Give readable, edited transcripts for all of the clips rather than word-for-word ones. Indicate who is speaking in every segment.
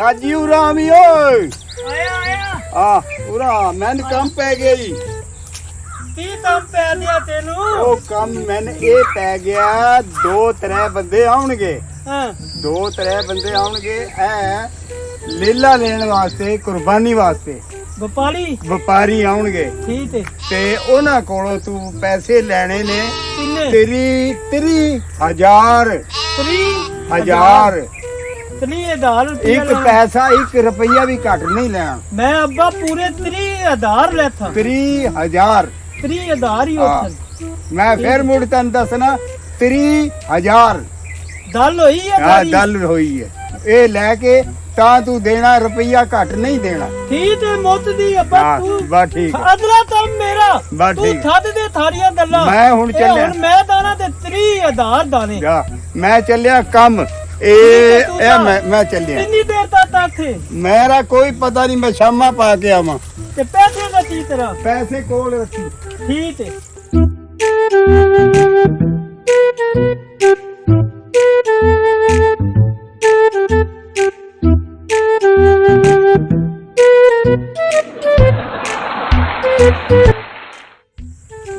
Speaker 1: साजी उरा भी ओए
Speaker 2: आया आया
Speaker 1: उरा मैंने कम पै गई
Speaker 2: की कम पै दिया तेनू
Speaker 1: ओ कम मैंने ये पै गया 2-3 बंदे आउणगे
Speaker 2: हां
Speaker 1: 2-3 बंदे आउणगे ए लीला लेने वास्ते कुर्बानी वास्ते ਵਪਾਰੀ ਆਉਣਗੇ
Speaker 2: ਠੀਕ ਹੈ
Speaker 1: ਤੇ ਉਹਨਾਂ ਕੋਲੋਂ ਤੂੰ ਪੈਸੇ ਲੈਣੇ ਨੇ
Speaker 2: ਕਿੰਨੇ
Speaker 1: ਤੇਰੀ 1000 ਇੱਕ ਪੈਸਾ 1 ਰੁਪਈਆ ਵੀ ਘੱਟ ਨਹੀਂ ਲੈਣਾ
Speaker 2: ਮੈਂ ਅੱਬਾ ਪੂਰੇ 30000 ਲੈਥਾ
Speaker 1: 30000
Speaker 2: ਹੀ ਉੱਥੇ
Speaker 1: ਮੈਂ ਫਿਰ ਮੁੜ ਤੈਨੂੰ ਦੱਸਣਾ 30000
Speaker 2: ਗੱਲ ਹੋਈ ਹੈ
Speaker 1: ਗੱਲ ਹੋਈ ਹੈ ਇਹ ਲੈ ਕੇ ਤਾਂ ਤੂੰ ਦੇਣਾ ਰੁਪਈਆ ਘੱਟ ਨਹੀਂ ਦੇਣਾ
Speaker 2: ਠੀਕ ਹੈ ਮੁੱਤ ਦੀ ਅੱਬਾ ਤੂੰ
Speaker 1: ਬਸ ਠੀਕ
Speaker 2: ਅਦਲਾ ਤਾਂ ਮੇਰਾ ਤੂੰ ਥੱਦ ਦੇ ਥਾਰੀਆਂ ਗੱਲਾਂ
Speaker 1: ਮੈਂ ਹੁਣ ਚੱਲਿਆ
Speaker 2: ਹੁਣ ਮੈਂ ਦਾਣਾ ਤੇ 30000 ਦਾਣੇ
Speaker 1: ਮੈਂ ਚੱਲਿਆ ਕੰਮ ਇਹ ਮੈਂ ਚੱਲਿਆ
Speaker 2: ਕਿੰਨੀ ਦੇਰ ਤੱਕ ਇੱਥੇ
Speaker 1: ਮੇਰਾ ਕੋਈ ਪਤਾ ਨਹੀਂ ਮੈਂ ਸ਼ਾਮਾਂ ਪਾ ਕੇ ਆਵਾਂ
Speaker 2: ਤੇ ਪੈਸੇ ਦਾ ਕੀ ਤਰ੍ਹਾਂ
Speaker 1: ਪੈਸੇ ਕੋਲ ਰੱਖੀ
Speaker 2: ਠੀਕ ਹੈ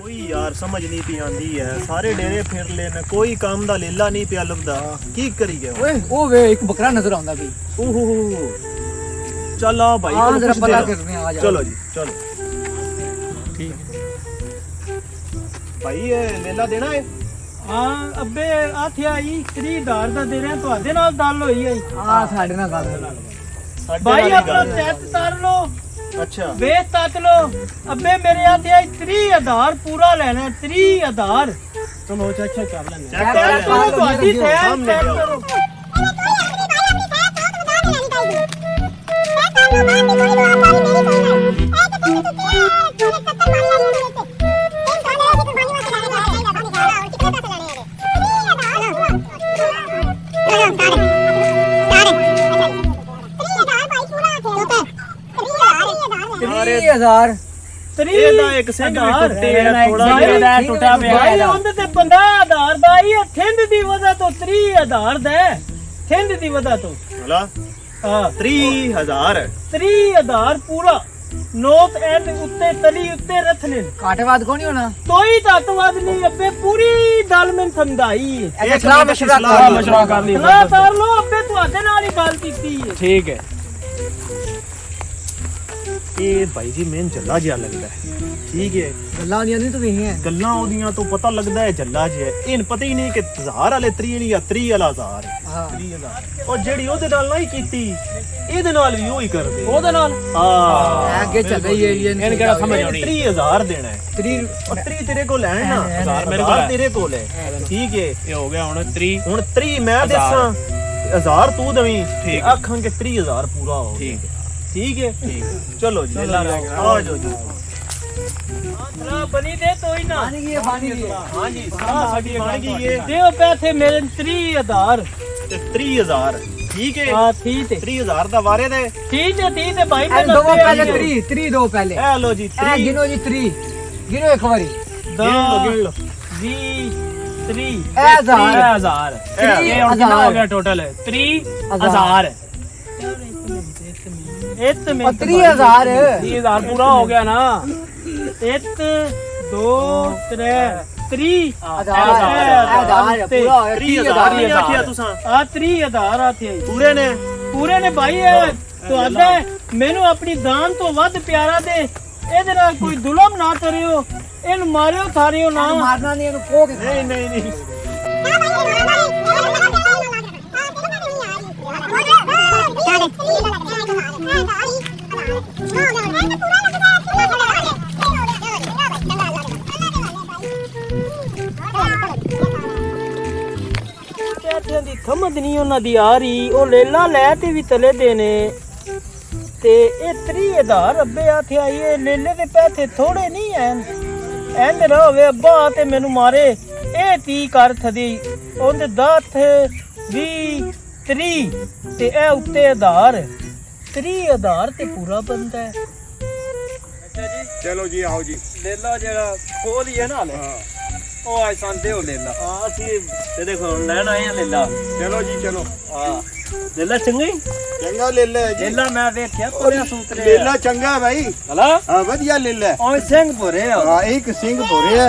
Speaker 3: कोई यार समझ नहीं पी आंदी है सारे डेरे फिर लेने कोई काम दा लेला नहीं पिया लभदा की करी गए
Speaker 4: ओए ओ वे एक बकरा नजर आंदा भी
Speaker 3: ओहो चल आ भाई
Speaker 4: हां जरा पता करने आ जा
Speaker 3: चलो जी चलो ठीक भाई ये लेला देना है
Speaker 2: ਹਾਂ ਅੱਬੇ ਆਥੇ ਆਈ 30000 ਦਾ ਦੇ ਰਿਹਾ ਤੁਹਾਡੇ ਨਾਲ ਗੱਲ ਹੋਈ ਹੈ
Speaker 4: ਆ ਸਾਡੇ ਨਾਲ ਗੱਲ
Speaker 2: ਭਾਈ ਆਪਣਾ ਚੈੱਕ ਕਰ ਲੋ
Speaker 3: अच्छा
Speaker 2: ਵੇਚ ਤੱਕ ਲੋ ਅੱਬੇ ਮੇਰੇ ਆਥੇ ਆਈ 30000 ਪੂਰਾ ਲੈਣਾ 30000
Speaker 3: चलो चेक कर लेंगे
Speaker 2: ਚੈੱਕ ਕਰੋ ਤੁਹਾਡੀ ਥੈਲ ਚੈੱਕ ਕਰੋ
Speaker 3: ਇਹਦਾ ਇੱਕ ਸਿੰਘ ਵੀ ਟੁੱਟੇ ਆ ਥੋੜਾ ਜਿਹਾ
Speaker 2: ਟੁੱਟਾ ਪਿਆ ਭਾਈ ਉਹਦੇ ਤੇ 15000 ਦਾ ਆਈ ਥਿੰਦ ਦੀ ਵਜ੍ਹਾ ਤੋਂ 30000 ਦਾ ਥਿੰਦ ਦੀ ਵਜ੍ਹਾ ਤੋਂ
Speaker 3: ਹਲਾ
Speaker 2: ਹਾਂ
Speaker 3: 30000
Speaker 2: ਪੂਰਾ ਨੋਟ ਐਂਡ ਉੱਤੇ ਤਲੀ ਉੱਤੇ ਰੱਖਨੇ
Speaker 4: ਕਾਟਵਾਦ ਕੋ ਨਹੀਂ ਹੋਣਾ
Speaker 2: ਕੋਈ ਤੱਤਵਾਦ ਨਹੀਂ ਅੱਬੇ ਪੂਰੀ ਗੱਲ ਮੈਂ ਸਮਝਾਈ
Speaker 4: ਇਹ ਸਲਾਹ ਮਸ਼ਵਰਾ
Speaker 3: ਕਰ ਲਈ
Speaker 2: ਸਲਾਹ ਕਰ ਲੋ ਅੱਬੇ ਤੁਹਾਡੇ ਨਾਲ ਹੀ ਗੱਲ ਕੀਤੀ ਹੈ
Speaker 3: ठीक है ਇਹ ਭਾਈ ਜੀ ਮੈਨੂੰ ਜੱਲਾ ਜਿਹਾ ਲੱਗਦਾ ਹੈ ਠੀਕ ਹੈ
Speaker 4: ਗੱਲਾਂ ਦੀਆਂ ਨਹੀਂ ਤੂੰ ਵੇਖੀਆਂ
Speaker 3: ਗੱਲਾਂ ਉਹਦੀਆਂ ਤੋਂ ਪਤਾ ਲੱਗਦਾ ਹੈ ਜੱਲਾ ਜਿਹਾ ਇਹਨ ਪਤਾ ਹੀ ਨਹੀਂ ਕਿ 1000 ਵਾਲੇ 3 ਨਹੀਂ ਜਾਂ 30 ਵਾਲਾ 1000
Speaker 4: ਹਾਂ
Speaker 3: 30000 ਉਹ ਜਿਹੜੀ ਉਹਦੇ ਨਾਲ ਨਹੀਂ ਕੀਤੀ ਇਹਦੇ ਨਾਲ ਵੀ ਉਹੀ ਕਰਦੇ
Speaker 2: ਉਹਦੇ ਨਾਲ
Speaker 3: ਹਾਂ
Speaker 4: ਅੱਗੇ ਚੱਲ ਰਹੀ ਹੈ
Speaker 3: ਇਹਨ ਕਿਹੜਾ ਸਮਝ ਆਉਣੀ 30000 ਦੇਣਾ ਹੈ
Speaker 4: 3
Speaker 3: ਉਹ 30 ਤੇਰੇ ਕੋਲ ਹੈ ਨਾ 1000 ਮੇਰੇ ਕੋਲ ਤੇਰੇ ਕੋਲ ਹੈ ਠੀਕ ਹੈ
Speaker 5: ਇਹ ਹੋ ਗਿਆ ਹੁਣ 3
Speaker 3: ਹੁਣ 3 ਮੈਂ ਦੱਸਾਂ 1000 ਤੂੰ ਦਵੀਂ ਠੀਕ ਆਖਾਂਗੇ 30000 ਪੂਰਾ ਹੋ
Speaker 5: ਠੀਕ ਹੈ
Speaker 3: ठीक है चलो जी आ जाओ जी
Speaker 2: ਸਲਾਹ ਬਣੀ ਦੇ ਤੋਈ ਨਾ
Speaker 4: ਪਾਣੀ ਕੀ ਪਾਣੀ ਕੀ
Speaker 3: हां जी साडी बन गई है
Speaker 2: ਦਿਓ ਪੈਸੇ ਮੇਰੇ 30000
Speaker 3: ਤੇ 30000 ठीक है
Speaker 2: ਹਾਂ ਠੀਕ ਹੈ
Speaker 3: 30000 ਦਾ ਵਾਰੇ ਦੇ
Speaker 2: ਠੀਕ ਹੈ ਭਾਈ
Speaker 4: ਐ ਦੋ ਪਹਿਲੇ 3 ਦੋ ਪਹਿਲੇ
Speaker 3: ए लो जी
Speaker 4: ਐ
Speaker 3: 3
Speaker 4: ਗਿਣੋ ਜੀ 3 ਗਿਣੋ ਇੱਕ ਵਾਰੀ
Speaker 3: गिन लो
Speaker 2: 3
Speaker 4: ਐ
Speaker 5: 3000 ਇਹ ਹੁਣ ਕਿੰਨਾ ਹੋ ਗਿਆ ਟੋਟਲ 30000
Speaker 2: ਇੱਕ ਮਿੰਟ
Speaker 4: 30000
Speaker 5: 30000 ਪੂਰਾ ਹੋ ਗਿਆ ਨਾ
Speaker 2: 1 2 3
Speaker 4: 1000 ਪੂਰਾ ਹੋਇਆ
Speaker 3: 30000 ਨਹੀਂ ਆਖਿਆ ਤੁਸੀਂ
Speaker 2: ਆ 30000 ਆਥੇ
Speaker 3: ਪੂਰੇ ਨੇ
Speaker 2: ਭਾਈ ਤੁਹਾਡਾ ਮੈਨੂੰ ਆਪਣੀ ਜਾਨ ਤੋਂ ਵੱਧ ਪਿਆਰਾ ਦੇ ਇਹਦੇ ਨਾਲ ਕੋਈ ਜ਼ੁਲਮ ਨਾ ਕਰਿਓ ਇਹਨੂੰ ਮਾਰਿਓ ਥਾਰਿਓ ਨਾ
Speaker 4: ਮਾਰਨਾ ਨਹੀਂ ਇਹਨੂੰ ਕੋ ਕੇ
Speaker 3: ਨਹੀਂ
Speaker 2: ਪੈਸਿਆਂ ਦੀ ਸਮਝ ਨਹੀਂ ਉਹਨਾਂ ਦੀ ਆ ਰਹੀ ਉਹ ਲੇਲਾ ਲੈ ਤੇ ਵੀ ਤਲੇ ਦੇਣੇ ਤੇ ਇਹ 30000 ਅੱਬੇ ਆਥੇ ਆਈਏ ਲੇਲੇ ਦੇ ਪੈਸੇ ਥੋੜੇ ਨਹੀਂ ਐਨ ਐਂਦ ਨਾ ਹੋਵੇ ਅੱਬਾ ਤੇ ਮੈਨੂੰ ਮਾਰੇ ਇਹ 30 ਕਰ ਥਦੀ ਉਹਦੇ 10 20 30 ਤੇ ਇਹ ਉੱਤੇ 1000 30000 ਤੇ ਪੂਰਾ ਬੰਦਾ ਹੈ
Speaker 1: ਚਲੋ ਜੀ ਆਓ ਜੀ
Speaker 3: ਲੇਲਾ ਜਿਹੜਾ ਖੋਲ ਹੀ ਹੈ ਨਾ ਹਲੇ ਉਹ ਆਇ ਸੰਦੇ ਹੋ ਲੇਲਾ ਹਾਂ ਅਸੀਂ ਤੇ ਦੇਖੋ ਲੈਣ ਆਏ ਆ ਲੇਲਾ
Speaker 1: ਚਲੋ ਜੀ ਚਲੋ
Speaker 3: ਹਾਂ
Speaker 5: ਲੇਲਾ ਚੰਗੀ
Speaker 1: ਚੰਗਾ ਲੇਲਾ ਜੀ
Speaker 2: ਲੇਲਾ ਮੈਂ ਵੇਖਿਆ ਪੂਰੇ ਸੂਤਰੇ
Speaker 1: ਲੇਲਾ ਚੰਗਾ ਭਾਈ
Speaker 5: ਹਲਾ
Speaker 1: ਹਾਂ ਵਧੀਆ ਲੇਲਾ
Speaker 2: ਓਏ ਸਿੰਘ ਭਰੇ ਆ
Speaker 1: ਹਾਂ ਇੱਕ ਸਿੰਘ ਭੋਰਿਆ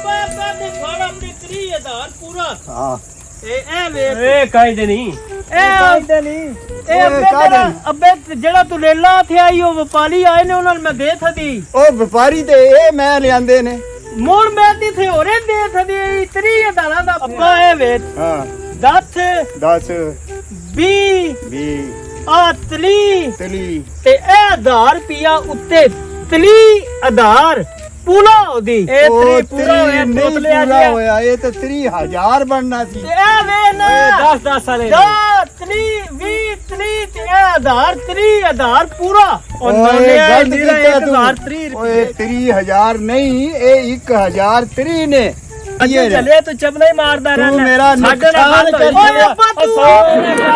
Speaker 2: ਬਾਬਾ ਦੇ ਫੜ ਆਪਣੇ 30000 ਪੂਰਾ
Speaker 1: ਹਾਂ
Speaker 2: ਇਹ ਵੇਖ
Speaker 5: ਏ ਕਾਇਦੇ ਨਹੀਂ
Speaker 2: ਇਹ
Speaker 1: ਨਹੀਂ
Speaker 2: ਇਹ ਅੱਬੇ ਜਿਹੜਾ ਤੂੰ ਲੇਲਾ ਇੱਥੇ ਆਈ ਉਹ ਵਪਾਰੀ ਆਏ ਨੇ ਉਹਨਾਂ ਨੂੰ ਮੈਂ ਦੇ ਥਦੀ
Speaker 1: ਉਹ ਵਪਾਰੀ ਤੇ ਇਹ ਮੈਂ ਲਿਆਂਦੇ ਨੇ
Speaker 2: ਮੋੜ ਮੈਂ ਤੇ ਥੇ ਹੋਰੇ ਦੇ ਥਦੀ 30000 ਦਾ ਅੱਬਾ ਇਹ ਵੇਖ
Speaker 1: ਹਾਂ
Speaker 2: 10
Speaker 1: 10
Speaker 2: 20
Speaker 1: 20
Speaker 2: ਆ ਤਲੀ
Speaker 1: ਤਲੀ
Speaker 2: ਤੇ ਇਹ 1000 ਰੁਪਿਆ ਉੱਤੇ ਤਲੀ ਆਧਾਰ ਪੂਰਾ ਉਹਦੀ ਇਹ
Speaker 1: ਉਹ
Speaker 2: 3 ਪੂਰਾ ਹੋਇਆ
Speaker 1: ਨਹੀਂ
Speaker 2: ਟੋਟਲਿਆ
Speaker 1: ਪੂਰਾ ਹੋਇਆ ਇਹ ਤਾਂ 30,000 ਬਣਨਾ ਸੀ
Speaker 2: ਇਹ ਵੇ ਨਾ
Speaker 5: 10 ਵਾਲੇ
Speaker 2: 3 20 30 ਤੇ ਇਹ ਆਧਾਰ 30000 ਪੂਰਾ ਉਹ
Speaker 1: ਓਏ
Speaker 2: ਨਾਲੇ
Speaker 1: ਗਲਤ
Speaker 2: ਨੀਰਾ
Speaker 1: ਕੀਤਾ
Speaker 2: 1030
Speaker 1: ਤੂੰ ਓਏ 30,000 ਨਹੀਂ ਇਹ 1,030 ਨੇ ਇਹ ਲੈ।
Speaker 5: ਚੱਲੇ ਤੂੰ ਚਬਲਾ ਹੀ ਮਾਰਦਾ
Speaker 1: ਤੂੰ
Speaker 5: ਰਹਿਣਾ
Speaker 1: ਮੇਰਾ
Speaker 5: ਸਾਡੇ ਨਾਲ
Speaker 1: ਨੁਕਸਾਨ
Speaker 5: ਗੱਲ
Speaker 1: ਕਰ
Speaker 5: ਹੋਈ।
Speaker 2: ਓਏ ਅੱਬਾ ਤੂੰ
Speaker 1: ਉਹ ਮੇਰਾ